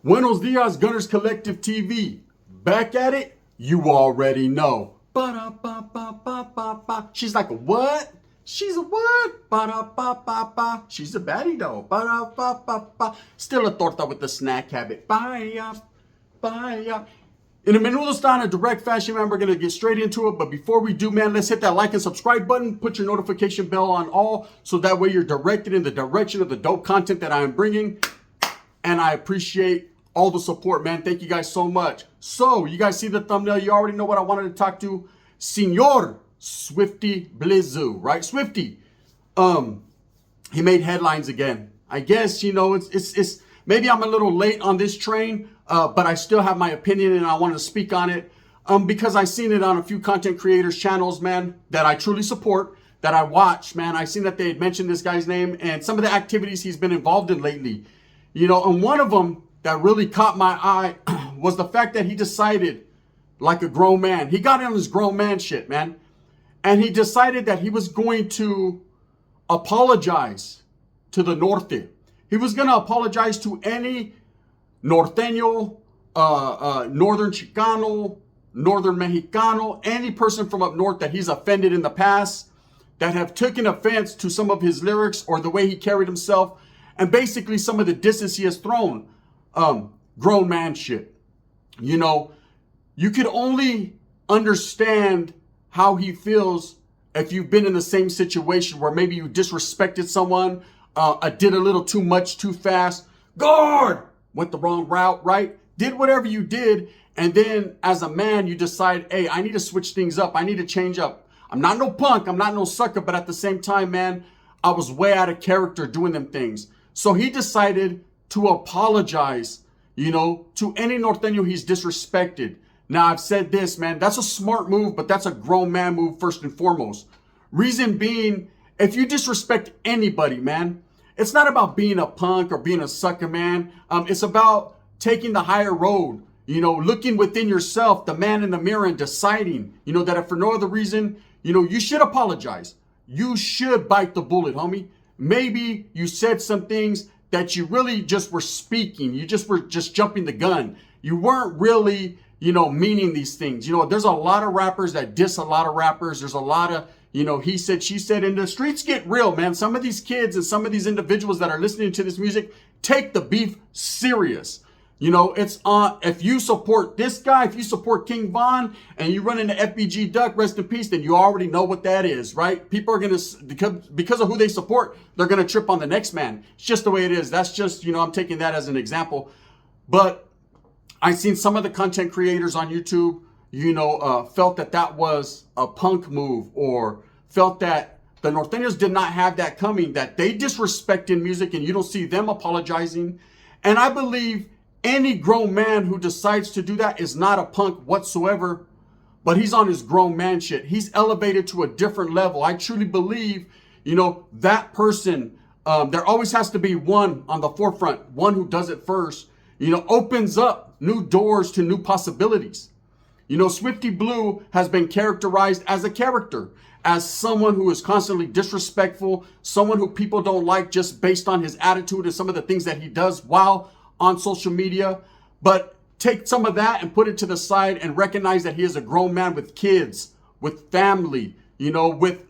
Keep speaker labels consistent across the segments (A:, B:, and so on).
A: Buenos dias, Gunners Collective TV. Back at it? You already know. Ba-da-ba-ba-ba-ba-ba. She's like, what? She's a what? Ba-da-ba-ba-ba. She's a baddie though. Ba-da-ba-ba-ba. Still a torta with the snack habit. Bye-ya. Bye-ya. In a menudo style, in a direct fashion, man, we're going to get straight into it. But before we do, man, let's hit that like and subscribe button. Put your notification bell on all so that way you're directed in the direction of the dope content that I am bringing. And I appreciate all the support, man. Thank you guys so much. So, you guys see the thumbnail. You already know what I wanted to talk to. Senor Swifty Blizzu, right? Swifty. He made headlines again. I guess, you know, it's maybe I'm a little late on this train, but I still have my opinion and I want to speak on it. Because I seen it on a few content creators' channels, man, that I truly support, that I watch, man. I seen that they had mentioned this guy's name and some of the activities he's been involved in lately. You know, and one of them that really caught my eye was the fact that he decided, like a grown man, he got on his grown man shit, man. And he decided that he was going to apologize to the Norte. He was going to apologize to any Norteño, Northern Chicano, Northern Mexicano, any person from up north that he's offended in the past, that have taken offense to some of his lyrics or the way he carried himself, and basically some of the distance he has thrown. Grown man shit. You know, you could only understand how he feels if you've been in the same situation where maybe you disrespected someone, did a little too much too fast, guard, went the wrong route, right? Did whatever you did, and then as a man, you decide, hey, I need to switch things up. I need to change up. I'm not no punk. I'm not no sucker, but at the same time, man, I was way out of character doing them things. So he decided to apologize, you know, to any Norteño he's disrespected. Now, I've said this, man, that's a smart move, but that's a grown man move first and foremost. Reason being, if you disrespect anybody, man, it's not about being a punk or being a sucker, man. It's about taking the higher road, you know, looking within yourself, the man in the mirror, and deciding, you know, that if for no other reason, you know, you should apologize. You should bite the bullet, homie. Maybe you said some things that you really just were speaking. You just were just jumping the gun. You weren't really, you know, meaning these things. You know, there's a lot of rappers that diss a lot of rappers. There's a lot of, you know, he said, she said, and the streets get real, man. Some of these kids and some of these individuals that are listening to this music take the beef serious. You know, it's on, if you support this guy, if you support King Von and you run into FBG Duck, rest in peace, then you already know what that is, right? People are going to, because of who they support, they're going to trip on the next man. It's just the way it is. That's just, you know, I'm taking that as an example. But I've seen some of the content creators on YouTube, you know, felt that that was a punk move, or felt that the Norteños did not have that coming, that they disrespect in music and you don't see them apologizing. And I believe any grown man who decides to do that is not a punk whatsoever, but he's on his grown man shit. He's elevated to a different level. I truly believe, you know, that person, there always has to be one on the forefront, one who does it first, you know, opens up new doors to new possibilities. You know, Swifty Blue has been characterized as a character, as someone who is constantly disrespectful, someone who people don't like just based on his attitude and some of the things that he does while on social media. But take some of that and put it to the side and recognize that he is a grown man with kids, with family, you know, with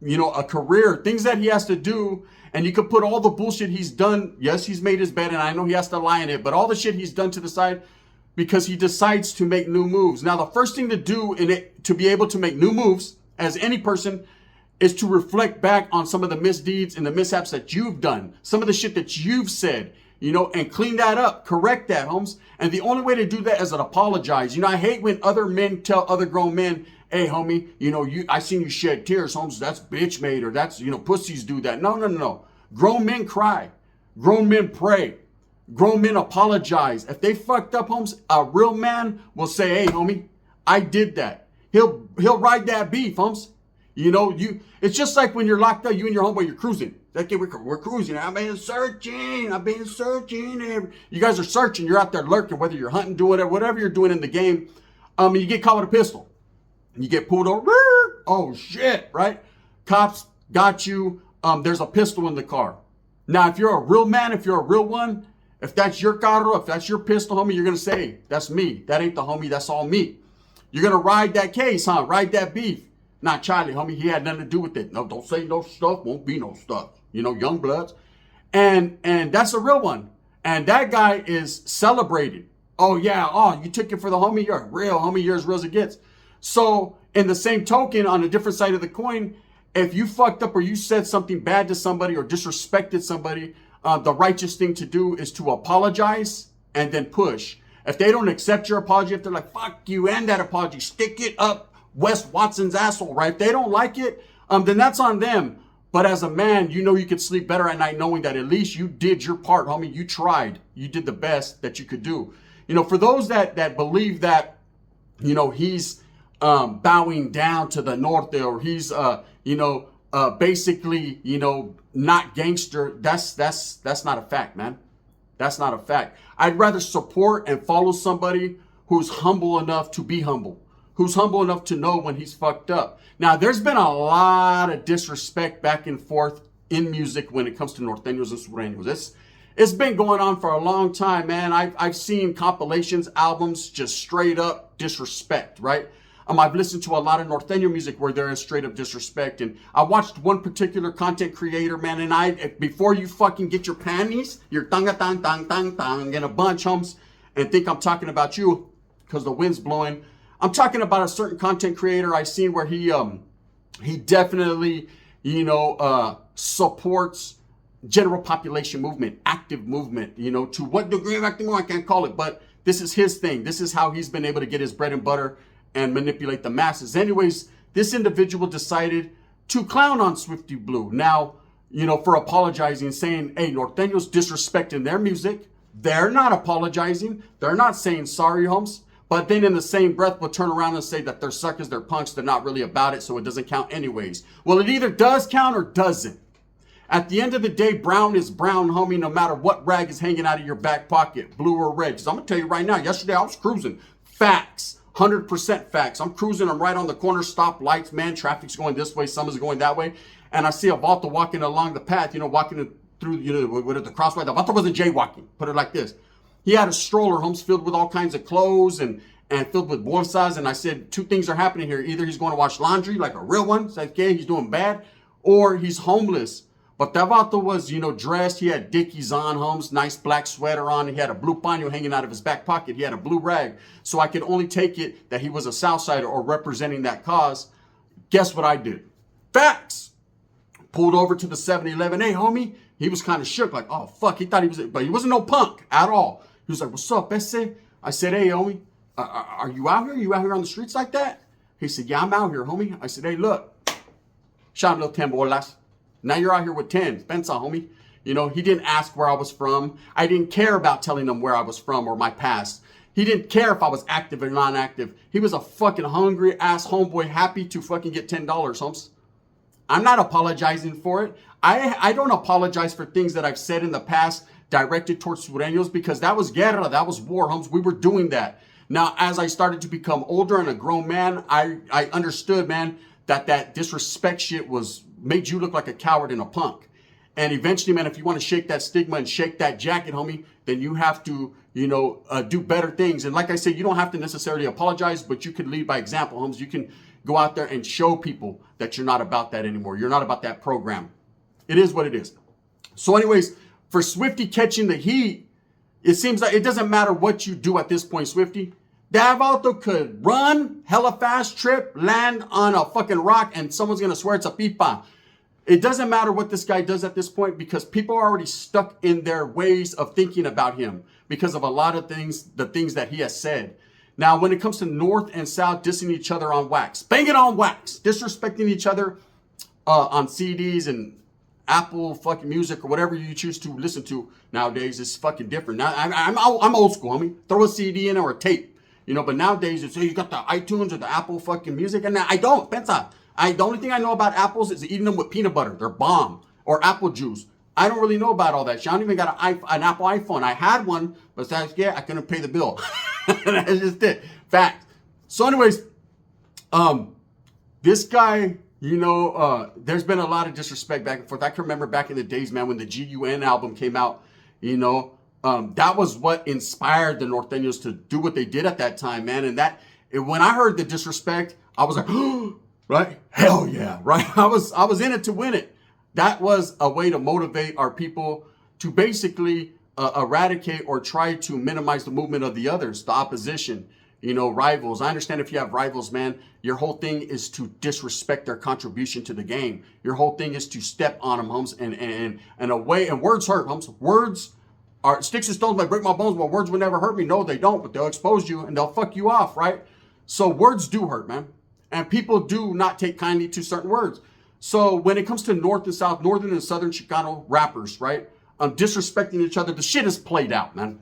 A: you know, a career, things that he has to do. And you could put all the bullshit he's done. Yes, he's made his bed and I know he has to lie in it, but all the shit he's done to the side because he decides to make new moves. Now, the first thing to do in it, to be able to make new moves as any person, is to reflect back on some of the misdeeds and the mishaps that you've done, some of the shit that you've said, you know, and clean that up, correct that, Holmes. And the only way to do that is to apologize. You know, I hate when other men tell other grown men, hey, homie, you know, I seen you shed tears, Holmes. That's bitch made, or that's, you know, pussies do that. No, no, no, no. Grown men cry. Grown men pray. Grown men apologize. If they fucked up, Holmes, a real man will say, hey, homie, I did that. He'll ride that beef, Holmes. You know, it's just like when you're locked up, you and your homeboy, you're cruising. Like, we're cruising. I've been searching. You guys are searching. You're out there lurking, whether you're hunting, doing whatever you're doing in the game. You get caught with a pistol. You get pulled over. Oh, shit, right? Cops got you. There's a pistol in the car. Now, if you're a real man, if you're a real one, If that's your carro, if that's your pistol, homie, you're going to say, that's me. That ain't the homie. That's all me. You're going to ride that case, huh? Ride that beef. Not Charlie, homie. He had nothing to do with it. No, don't say no stuff. Won't be no stuff. You know, young bloods. And that's a real one. And that guy is celebrated. Oh, yeah. Oh, you took it for the homie. You're a real homie. You're as real as it gets. So in the same token, on a different side of the coin, if you fucked up or you said something bad to somebody or disrespected somebody, the righteous thing to do is to apologize and then push. If they don't accept your apology, if they're like, fuck you and that apology, stick it up Wes Watson's asshole, right? If they don't like it, then that's on them. But as a man, you know you could sleep better at night knowing that at least you did your part, homie. You tried. You did the best that you could do. You know, for those that believe that, you know, he's bowing down to the Norte or he's, basically, you know, not gangster, that's not a fact, man. That's not a fact. I'd rather support and follow somebody who's humble enough to be humble, who's humble enough to know when he's fucked up. Now, there's been a lot of disrespect back and forth in music when it comes to Norteños and Sureños. It's been going on for a long time, man. I've seen compilations, albums, just straight up disrespect, right? I've listened to a lot of Norteño music where there is straight up disrespect. And I watched one particular content creator, man, and before you fucking get your panties, your tanga tang tang tang tang in a bunch, homes, and think I'm talking about you because the wind's blowing. I'm talking about a certain content creator I seen where he definitely, supports general population movement, active movement, to what degree of active movement I can't call it, but this is his thing. This is how he's been able to get his bread and butter and manipulate the masses. Anyways, this individual decided to clown on Swifty Blue. Now, for apologizing, saying, hey, Norteños disrespecting their music. They're not apologizing. They're not saying sorry, homes. But then in the same breath, we'll turn around and say that they're suckers, they're punks, they're not really about it, so it doesn't count anyways. Well, it either does count or doesn't. At the end of the day, brown is brown, homie, no matter what rag is hanging out of your back pocket, blue or red. Because I'm going to tell you right now, yesterday I was cruising. Facts. 100% facts. I'm cruising. I'm right on the corner. Stop lights, man. Traffic's going this way. Some is going that way. And I see a Vato walking along the path, walking through, with the crossway. The Vato wasn't jaywalking. Put it like this. He had a stroller, homes, filled with all kinds of clothes and filled with bolsas. And I said, two things are happening here. Either he's going to wash laundry like a real one. It's like, okay, he's doing bad. Or he's homeless. But that Vato was, dressed. He had Dickies on, homes, nice black sweater on. He had a blue paño hanging out of his back pocket. He had a blue rag. So I could only take it that he was a Southsider or representing that cause. Guess what I did? Facts. Pulled over to the 7-Eleven. Hey, homie. He was kind of shook, like, oh, fuck. He thought he was, but he wasn't no punk at all. He was like, what's up, ese? I said, hey, homie, are you out here? You out here on the streets like that? He said, yeah, I'm out here, homie. I said, hey, look. Shot little 10 bolas. Now you're out here with 10. Spencer, homie. He didn't ask where I was from. I didn't care about telling him where I was from or my past. He didn't care if I was active or non-active. He was a fucking hungry ass homeboy happy to fucking get $10, homes. I'm not apologizing for it. I don't apologize for things that I've said in the past directed towards Sureños because that was guerra, that was war, homes. We were doing that. Now, as I started to become older and a grown man, I understood, man, that disrespect shit made you look like a coward and a punk. And eventually, man, if you want to shake that stigma and shake that jacket, homie, then you have to, do better things. And like I said, you don't have to necessarily apologize, but you can lead by example, homes. You can go out there and show people that you're not about that anymore. You're not about that program. It is what it is. So anyways, for Swifty catching the heat, it seems like it doesn't matter what you do at this point, Swifty. That Vato could run hella fast, trip, land on a fucking rock, and someone's going to swear it's a pipa. It doesn't matter what this guy does at this point because people are already stuck in their ways of thinking about him because of a lot of things, the things that he has said. Now, when it comes to North and South dissing each other on wax, banging on wax, disrespecting each other on CDs and Apple fucking music or whatever you choose to listen to nowadays is fucking different. Now, I'm old school, homie. Throw a CD in or a tape. But nowadays it's, hey, you got the iTunes or the Apple fucking music. And I don't. Pensa. The only thing I know about apples is eating them with peanut butter. They're bomb. Or apple juice. I don't really know about all that shit. I don't even got an Apple iPhone. I had one, but I couldn't pay the bill. That's just it. Fact. So anyways, this guy, there's been a lot of disrespect back and forth. I can remember back in the days, man, when the GUN album came out, That was what inspired the Norteños to do what they did at that time, man. And when I heard the disrespect, I was like, right? Hell yeah, right? I was in it to win it. That was a way to motivate our people to basically eradicate or try to minimize the movement of the others, the opposition, rivals. I understand if you have rivals, man, your whole thing is to disrespect their contribution to the game. Your whole thing is to step on them, Holmes, and away. And words hurt, Holmes. Words are sticks and stones might break my bones, but words will never hurt me. No, they don't, but they'll expose you and they'll fuck you off, right? So words do hurt, man. And people do not take kindly to certain words. So when it comes to North and South, Northern and Southern Chicano rappers, right? Disrespecting each other, the shit is played out, man.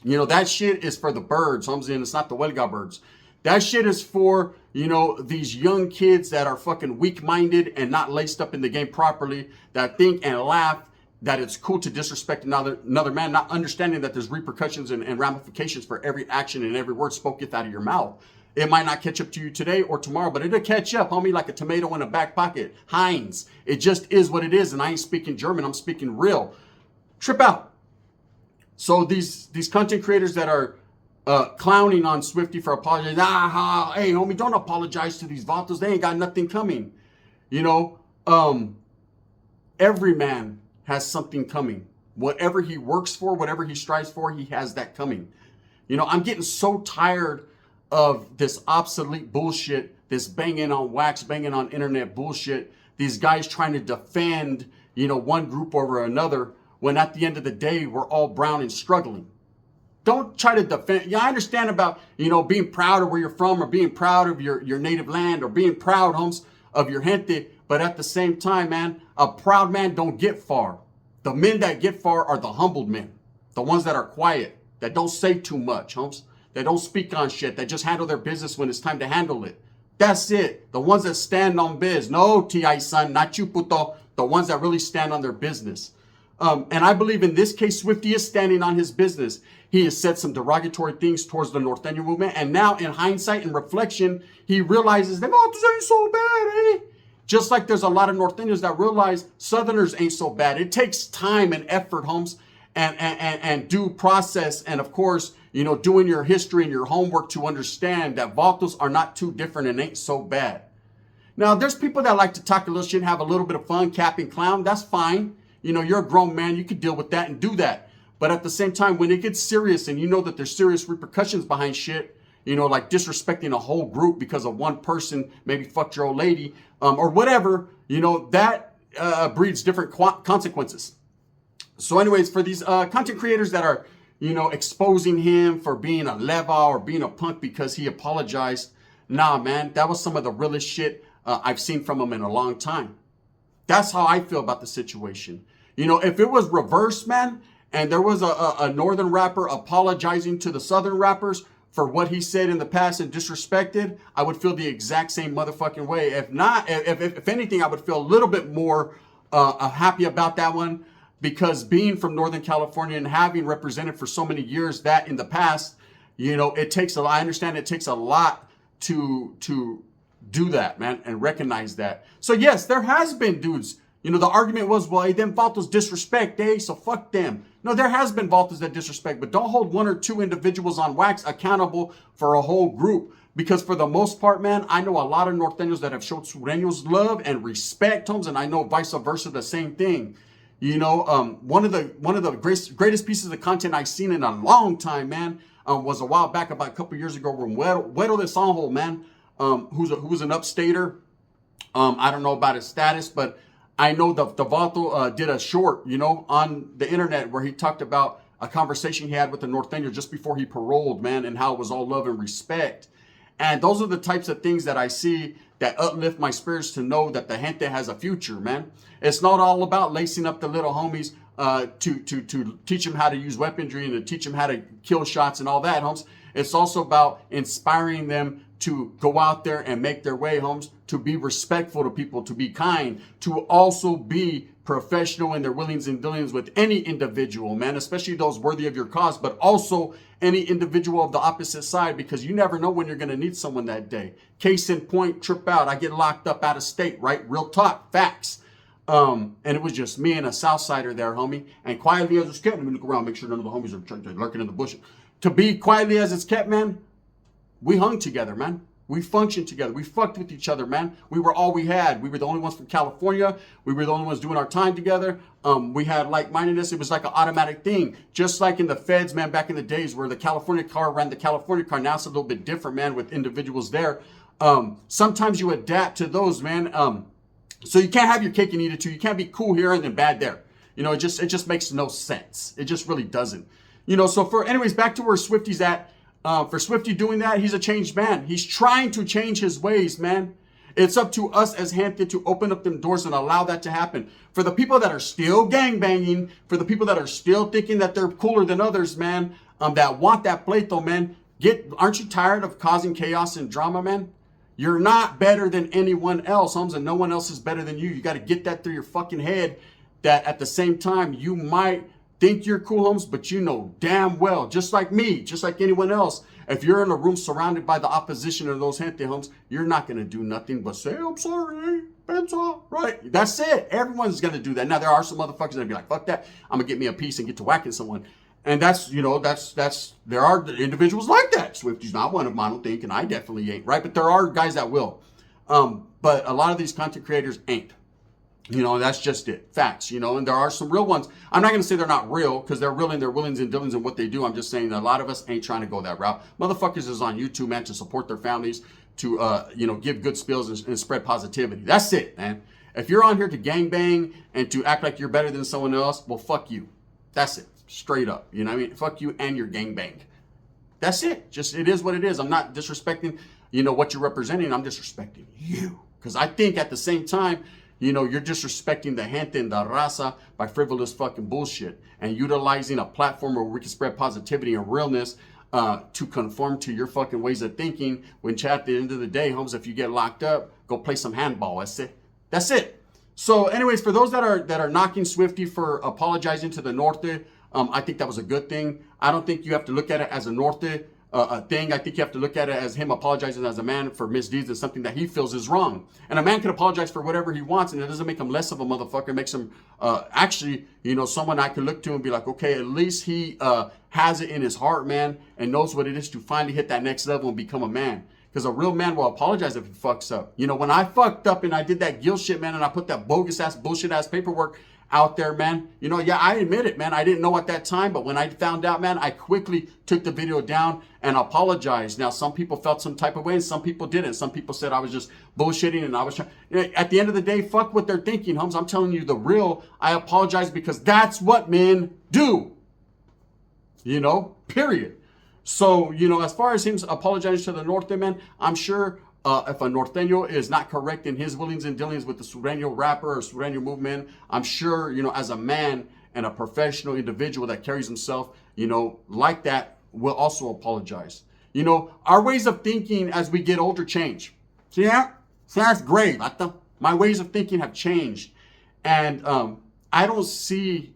A: That shit is for the birds, Holmes, and it's not the Huelga birds. That shit is for, these young kids that are fucking weak-minded and not laced up in the game properly, that think and laugh that it's cool to disrespect another man, not understanding that there's repercussions and ramifications for every action and every word spoken out of your mouth. It might not catch up to you today or tomorrow, but it'll catch up, homie, like a tomato in a back pocket. Heinz. It just is what it is, and I ain't speaking German. I'm speaking real. Trip out. So these content creators that are clowning on Swifty for apologizing. Hey, homie, don't apologize to these vatos. They ain't got nothing coming. Every man has something coming. Whatever he works for, whatever he strives for, he has that coming. I'm getting so tired of this obsolete bullshit, this banging on wax, banging on internet bullshit. These guys trying to defend, one group over another, when at the end of the day, we're all brown and struggling. Don't try to defend. Yeah, I understand about, being proud of where you're from or being proud of your native land or being proud, Holmes, of your gente. But at the same time, man, a proud man don't get far. The men that get far are the humbled men. The ones that are quiet, that don't say too much, Holmes. That don't speak on shit. That just handle their business when it's time to handle it. That's it. The ones that stand on biz. No, T.I. son, not you, puto. The ones that really stand on their business. And I believe in this case, Swifty is standing on his business. He has said some derogatory things towards the Norteño movement. And now, in hindsight and reflection, he realizes that, this ain't so bad, eh? Just like there's a lot of Norteños that realize Southerners ain't so bad. It takes time and effort, Holmes, and due process. And of course, doing your history and your homework to understand that vatos are not too different and ain't so bad. Now, there's people that like to talk a little shit and have a little bit of fun, cap and clown. That's fine. You're a grown man. You can deal with that and do that. But at the same time, when it gets serious and that there's serious repercussions behind shit, like disrespecting a whole group because of one person, maybe fucked your old lady, or whatever, that breeds different consequences. So anyways, for these content creators that are, exposing him for being a leva or being a punk because he apologized, nah, man, that was some of the realest shit I've seen from him in a long time. That's how I feel about the situation. If it was reversed, man, and there was a northern rapper apologizing to the southern rappers for what he said in the past and disrespected, I would feel the exact same motherfucking way. If not, if anything, I would feel a little bit more happy about that one, because being from Northern California and having represented for so many years that in the past, it takes a lot. I understand it takes a lot to do that, man, and recognize that. So yes, there has been dudes. The argument was, well, hey, them vatos disrespect, so fuck them. No, there has been vatos that disrespect, but don't hold one or two individuals on wax accountable for a whole group. Because for the most part, man, I know a lot of Norteños that have showed Sureños love and respect, Holmes, and I know vice versa, the same thing. One of the greatest pieces of content I've seen in a long time, man, was a while back, about a couple years ago, from Güero de Sanjo, man, who's an upstater. I don't know about his status, but I know the vato did a short, on the internet where he talked about a conversation he had with the Norteño just before he paroled, man, and how it was all love and respect. And those are the types of things that I see that uplift my spirits to know that the gente has a future, man. It's not all about lacing up the little homies to teach them how to use weaponry and to teach them how to kill shots and all that, Holmes. It's also about inspiring them to go out there and make their way, Holmes, to be respectful to people, to be kind, to also be professional in their willings and dealings with any individual, man, especially those worthy of your cause, but also any individual of the opposite side, because you never know when you're going to need someone that day. Case in point, trip out. I get locked up out of state, right? Real talk, facts. And it was just me and a Southsider there, homie. And quietly as it's kept, let me look around, make sure none of the homies are lurking in the bush. To be quietly as it's kept, man, we hung together, man. We functioned together. We fucked with each other, man. We were all we had. We were the only ones from California. We were the only ones doing our time together. We had like-mindedness. It was like an automatic thing. Just like in the feds, man, back in the days where the California car ran the California car. Now it's a little bit different, man, with individuals there. Sometimes you adapt to those, man. So you can't have your cake and eat it too. You can't be cool here and then bad there. You know, it just makes no sense. It just really doesn't. You know, so anyways, back to where Swifty's at. For Swifty doing that, he's a changed man. He's trying to change his ways, man. It's up to us as Gente to open up them doors and allow that to happen. For the people that are still gangbanging, for the people that are still thinking that they're cooler than others, man, that want that pleito, man, aren't you tired of causing chaos and drama, man? You're not better than anyone else, homes, and no one else is better than you. You got to get that through your fucking head that at the same time, you might think you're cool, homes, but you know damn well, just like me, just like anyone else, if you're in a room surrounded by the opposition of those Gente, homes, you're not going to do nothing but say, I'm sorry, Benza, right? That's it. Everyone's going to do that. Now, there are some motherfuckers that be like, fuck that. I'm going to get me a piece and get to whacking someone. And that's, you know, there are individuals like that. Swifty's not one of them, I don't think, and I definitely ain't, right? But there are guys that will. But a lot of these content creators ain't. You know, that's just it. Facts, you know, and there are some real ones. I'm not going to say they're not real because they're real in their willings and dealings and what they do. I'm just saying that a lot of us ain't trying to go that route. Motherfuckers is on YouTube, man, to support their families, to, you know, give good spills and spread positivity. That's it, man. If you're on here to gangbang and to act like you're better than someone else, well, fuck you. That's it. Straight up. You know what I mean? Fuck you and your gangbang. That's it. Just, it is what it is. I'm not disrespecting, you know, what you're representing. I'm disrespecting you. Because I think at the same time, you know, you're disrespecting the gente and the raza by frivolous fucking bullshit and utilizing a platform where we can spread positivity and realness to conform to your fucking ways of thinking. When at the end of the day, homes, if you get locked up, go play some handball. That's it. That's it. So anyways, for those that are knocking Swifty for apologizing to the Norte, I think that was a good thing. I don't think you have to look at it as a Norte thing. I think you have to look at it as him apologizing as a man for misdeeds and something that he feels is wrong. And a man can apologize for whatever he wants, and it doesn't make him less of a motherfucker. It makes him actually, you know, someone I can look to and be like, okay, at least he has it in his heart, man, and knows what it is to finally hit that next level and become a man. Because a real man will apologize if he fucks up. You know, when I fucked up and I did that guilt shit, man, and I put that bogus ass, bullshit ass paperwork out there, man, you know, yeah, I admit it, man. I didn't know at that time, but when I found out, man, I quickly took the video down and apologized. Now, some people felt some type of way and some people didn't. Some people said I was just bullshitting and I was trying. At the end of the day, fuck what they're thinking, homes. I'm telling you the real. I apologize because that's what men do. You know, period. So, you know, as far as him apologizing to the Norte, man, I'm sure if a Norteño is not correct in his willings and dealings with the Sureño rapper or Sureño movement, I'm sure, you know, as a man and a professional individual that carries himself, you know, like that, will also apologize. You know, our ways of thinking as we get older change. See that? See, that's great. My ways of thinking have changed. And I don't see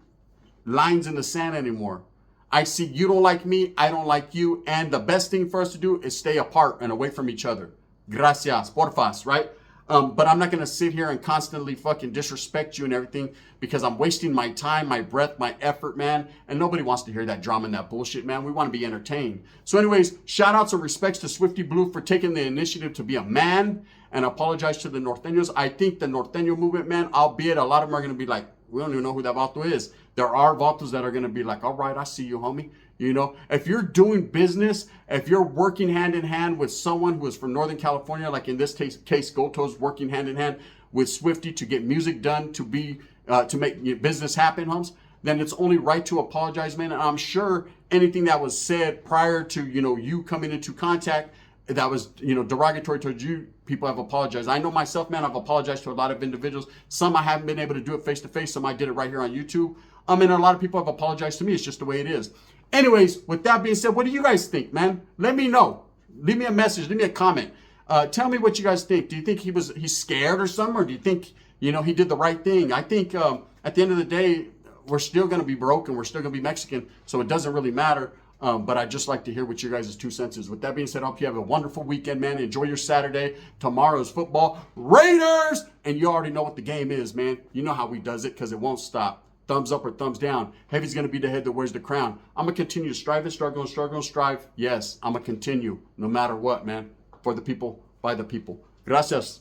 A: lines in the sand anymore. I see you don't like me, I don't like you. And the best thing for us to do is stay apart and away from each other. Gracias, porfas, right? But I'm not going to sit here and constantly fucking disrespect you and everything because I'm wasting my time, my breath, my effort, man. And nobody wants to hear that drama and that bullshit, man. We want to be entertained. So anyways, shout outs and respects to Swifty Blue for taking the initiative to be a man and apologize to the Norteños. I think the Norteño movement, man, albeit a lot of them are going to be like, we don't even know who that vato is. There are vatos that are going to be like, all right, I see you, homie. You know, if you're doing business, if you're working hand in hand with someone who is from Northern California, like in this case, Goto's working hand in hand with Swifty to get music done, to make business happen, homes, then it's only right to apologize, man. And I'm sure anything that was said prior to, you know, you coming into contact that was, you know, derogatory towards you, people have apologized. I know myself, man, I've apologized to a lot of individuals. Some I haven't been able to do it face to face. Some I did it right here on YouTube. And a lot of people have apologized to me. It's just the way it is. Anyways, with that being said, what do you guys think, man? Let me know. Leave me a message. Leave me a comment. Tell me what you guys think. Do you think he's scared or something? Or do you think, you know, he did the right thing? I think at the end of the day, we're still going to be broke and we're still going to be Mexican. So it doesn't really matter. But I'd just like to hear what your guys' 2 cents is. With that being said, I hope you have a wonderful weekend, man. Enjoy your Saturday. Tomorrow's football. Raiders! And you already know what the game is, man. You know how we does it because it won't stop. Thumbs up or thumbs down. Heavy's going to be the head that wears the crown. I'm going to continue to strive and struggle and struggle and strive. Yes, I'm going to continue no matter what, man. For the people, by the people. Gracias.